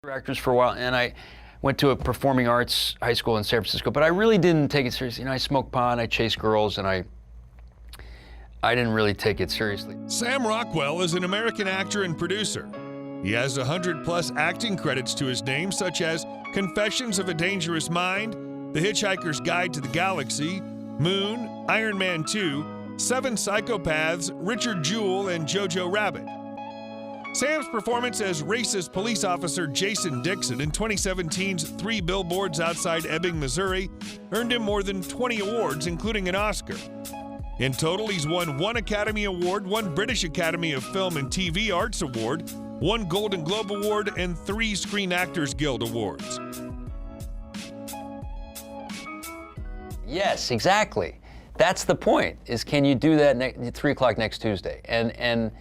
actors for a while, and I went to a performing arts high school in San Francisco, but I really didn't take it seriously. I smoked pot, I chased girls, and I didn't really take it seriously. Sam Rockwell is an American actor and producer. He has 100+ acting credits to his name, such as Confessions of a Dangerous Mind, The Hitchhiker's Guide to the Galaxy, Moon, Iron Man 2, Seven Psychopaths, Richard Jewell, and Jojo Rabbit. Sam's performance as racist police officer Jason Dixon in 2017's 3 Billboards Outside Ebbing, Missouri, earned him more than 20 awards, including an Oscar. In total, he's won 1 Academy Award, 1 British Academy of Film and TV Arts Award, 1 Golden Globe Award, and 3 Screen Actors Guild Awards. Yes, exactly. That's the point, is can you do that at 3 o'clock next Tuesday? And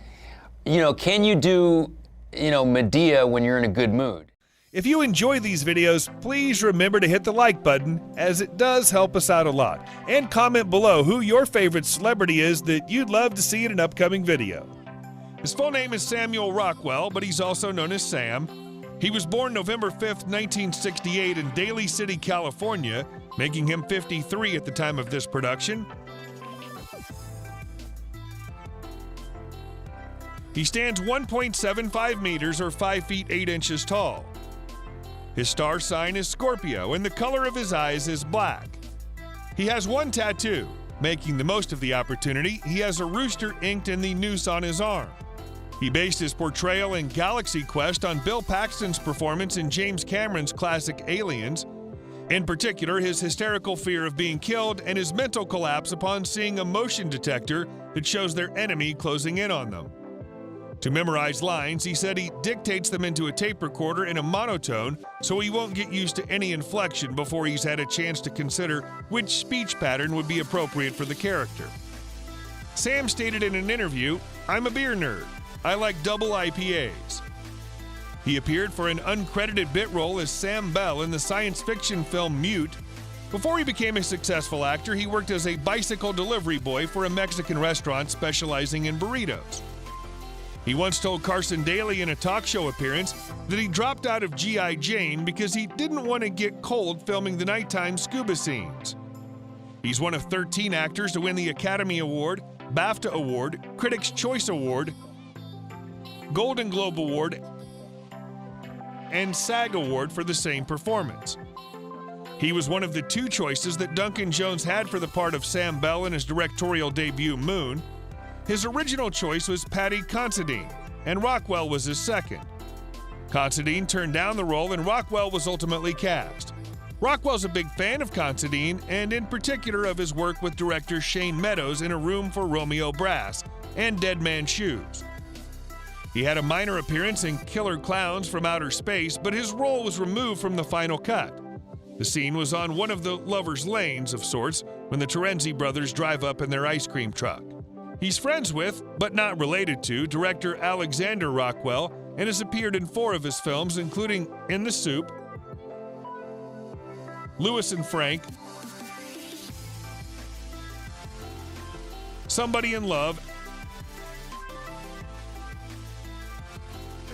can you do, Medea when you're in a good mood? If you enjoy these videos, please remember to hit the like button, as it does help us out a lot. And comment below who your favorite celebrity is that you'd love to see in an upcoming video. His full name is Samuel Rockwell, but he's also known as Sam. He was born November 5th, 1968 in Daly City, California, making him 53 at the time of this production. He stands 1.75 meters or 5 feet 8 inches tall. His star sign is Scorpio, and the color of his eyes is black. He has 1 tattoo. Making the most of the opportunity, he has a rooster inked in the noose on his arm. He based his portrayal in Galaxy Quest on Bill Paxton's performance in James Cameron's classic Aliens, in particular his hysterical fear of being killed and his mental collapse upon seeing a motion detector that shows their enemy closing in on them. To memorize lines, he said he dictates them into a tape recorder in a monotone so he won't get used to any inflection before he's had a chance to consider which speech pattern would be appropriate for the character. Sam stated in an interview, "I'm a beer nerd. I like double IPAs." He appeared for an uncredited bit role as Sam Bell in the science fiction film Mute. Before he became a successful actor, he worked as a bicycle delivery boy for a Mexican restaurant specializing in burritos. He once told Carson Daly in a talk show appearance that he dropped out of G.I. Jane because he didn't want to get cold filming the nighttime scuba scenes. He's one of 13 actors to win the Academy Award, BAFTA Award, Critics' Choice Award, Golden Globe Award, and SAG Award for the same performance. He was one of the 2 choices that Duncan Jones had for the part of Sam Bell in his directorial debut, Moon. His original choice was Paddy Considine, and Rockwell was his second. Considine turned down the role, and Rockwell was ultimately cast. Rockwell's a big fan of Considine, and in particular of his work with director Shane Meadows in A Room for Romeo Brass and Dead Man's Shoes. He had a minor appearance in Killer Clowns from Outer Space, but his role was removed from the final cut. The scene was on one of the lovers' lanes of sorts when the Terenzi brothers drive up in their ice cream truck. He's friends with, but not related to, director Alexander Rockwell and has appeared in 4 of his films, including In the Soup, Lewis and Frank, Somebody in Love,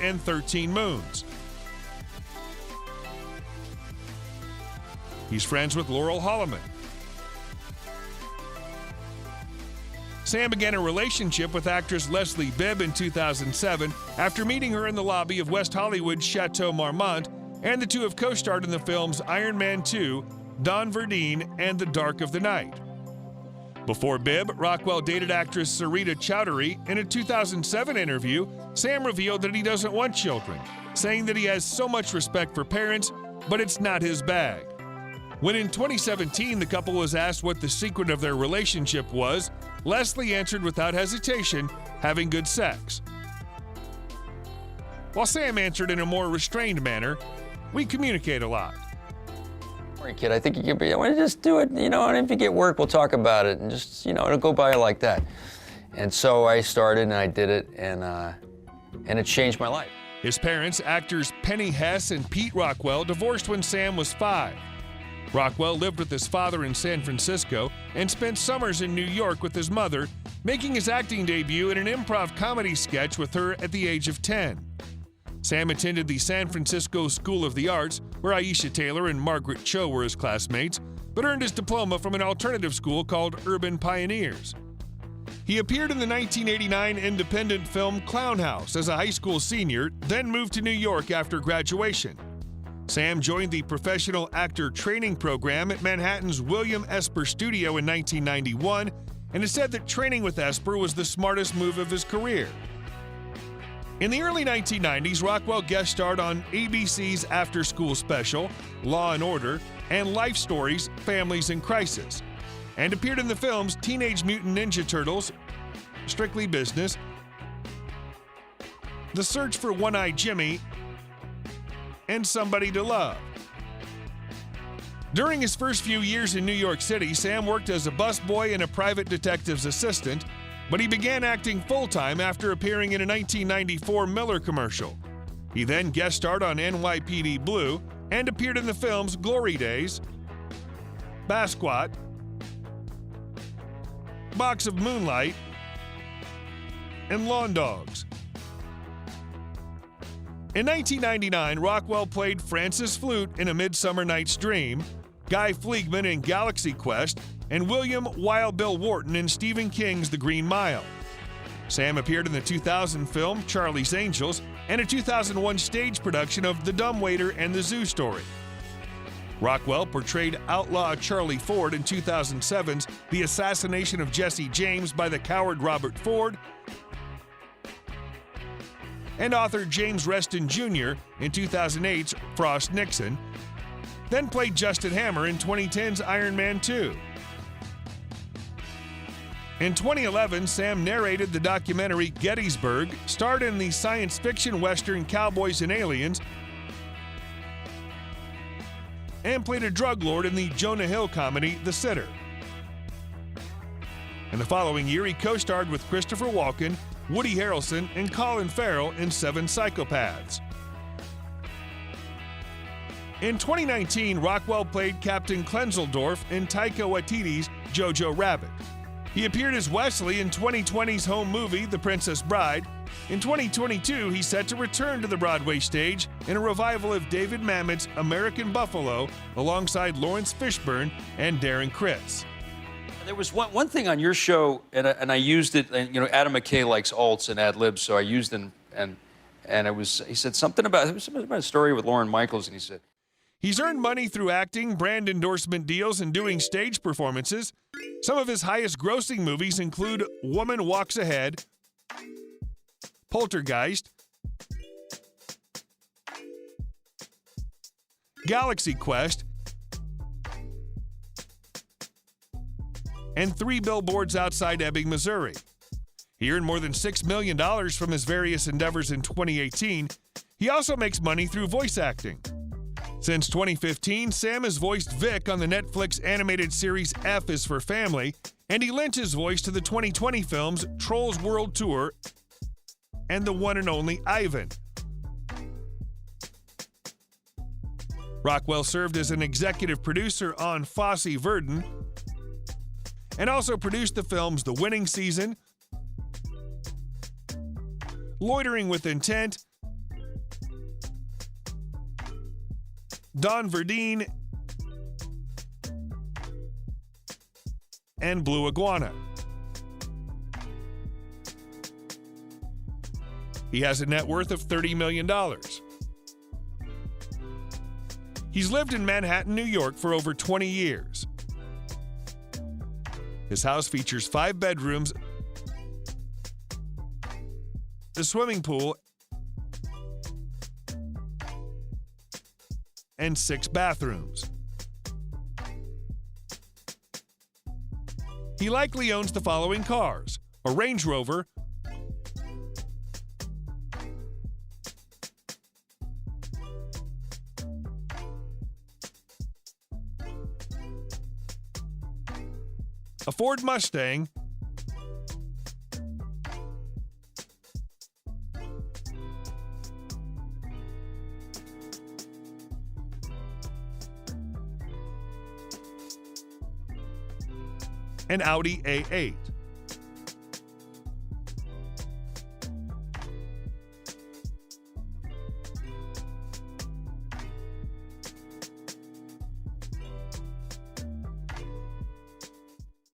and 13 Moons. He's friends with Laurel Holloman. Sam began a relationship with actress Leslie Bibb in 2007 after meeting her in the lobby of West Hollywood's Chateau Marmont, and the 2 have co-starred in the films Iron Man 2, Don Verdine, and The Dark of the Night. Before Bibb, Rockwell dated actress Sarita Chowdhury. In a 2007 interview, Sam revealed that he doesn't want children, saying that he has so much respect for parents, but it's not his bag. When in 2017 the couple was asked what the secret of their relationship was, Leslie answered without hesitation, having good sex. While Sam answered in a more restrained manner, "We communicate a lot." All right, kid, I think you can be, I want to just do it, and if you get work, we'll talk about it, and just, it'll go by like that. And so I started, and I did it, and it changed my life. His parents, actors Penny Hess and Pete Rockwell, divorced when Sam was 5. Rockwell lived with his father in San Francisco and spent summers in New York with his mother, making his acting debut in an improv comedy sketch with her at the age of 10. Sam attended the San Francisco School of the Arts, where Aisha Taylor and Margaret Cho were his classmates, but earned his diploma from an alternative school called Urban Pioneers. He appeared in the 1989 independent film Clown House as a high school senior, then moved to New York after graduation. Sam joined the professional actor training program at Manhattan's William Esper Studio in 1991 and has said that training with Esper was the smartest move of his career. In the early 1990s, Rockwell guest starred on ABC's after-school special, Law & Order, and Life Stories, Families in Crisis, and appeared in the films Teenage Mutant Ninja Turtles, Strictly Business, The Search for One-Eyed Jimmy, and Somebody to Love. During his first few years in New York City, Sam worked as a busboy and a private detective's assistant, but he began acting full-time after appearing in a 1994 Miller commercial. He then guest starred on NYPD Blue and appeared in the films Glory Days, Basquat, Box of Moonlight, and Lawn Dogs. In 1999, Rockwell played Francis Flute in A Midsummer Night's Dream, Guy Fleegman in Galaxy Quest, and William Wild Bill Wharton in Stephen King's The Green Mile. Sam appeared in the 2000 film Charlie's Angels and a 2001 stage production of The Dumbwaiter and the Zoo Story. Rockwell portrayed outlaw Charlie Ford in 2007's The Assassination of Jesse James by the coward Robert Ford, and author James Reston Jr. in 2008's Frost Nixon, then played Justin Hammer in 2010's Iron Man 2. In 2011, Sam narrated the documentary Gettysburg, starred in the science fiction western Cowboys and Aliens, and played a drug lord in the Jonah Hill comedy The Sitter. In the following year, he co-starred with Christopher Walken, Woody Harrelson, and Colin Farrell in Seven Psychopaths. In 2019, Rockwell played Captain Klenzelsdorf in Taika Waititi's Jojo Rabbit. He appeared as Wesley in 2020's home movie The Princess Bride. In 2022, he's set to return to the Broadway stage in a revival of David Mamet's American Buffalo alongside Lawrence Fishburne and Darren Criss. There was one thing on your show, and I used it, and Adam McKay likes alts and ad libs, so I used it, and he said something about a story with Lorne Michaels, and he said, he's earned money through acting, brand endorsement deals, and doing stage performances. Some of his highest grossing movies include Woman Walks Ahead, Poltergeist, Galaxy Quest, and 3 Billboards Outside Ebbing, Missouri. He earned more than $6 million from his various endeavors in 2018. He also makes money through voice acting. Since 2015, Sam has voiced Vic on the Netflix animated series F is for Family, and he lent his voice to the 2020 films Trolls World Tour and The One and Only Ivan. Rockwell served as an executive producer on Fosse Verdon and also produced the films The Winning Season, Loitering with Intent, Don Verdine, and Blue Iguana. He has a net worth of $30 million. He's lived in Manhattan, New York for over 20 years. His house features 5 bedrooms, a swimming pool, and 6 bathrooms. He likely owns the following cars: a Range Rover, a Ford Mustang, an Audi A8.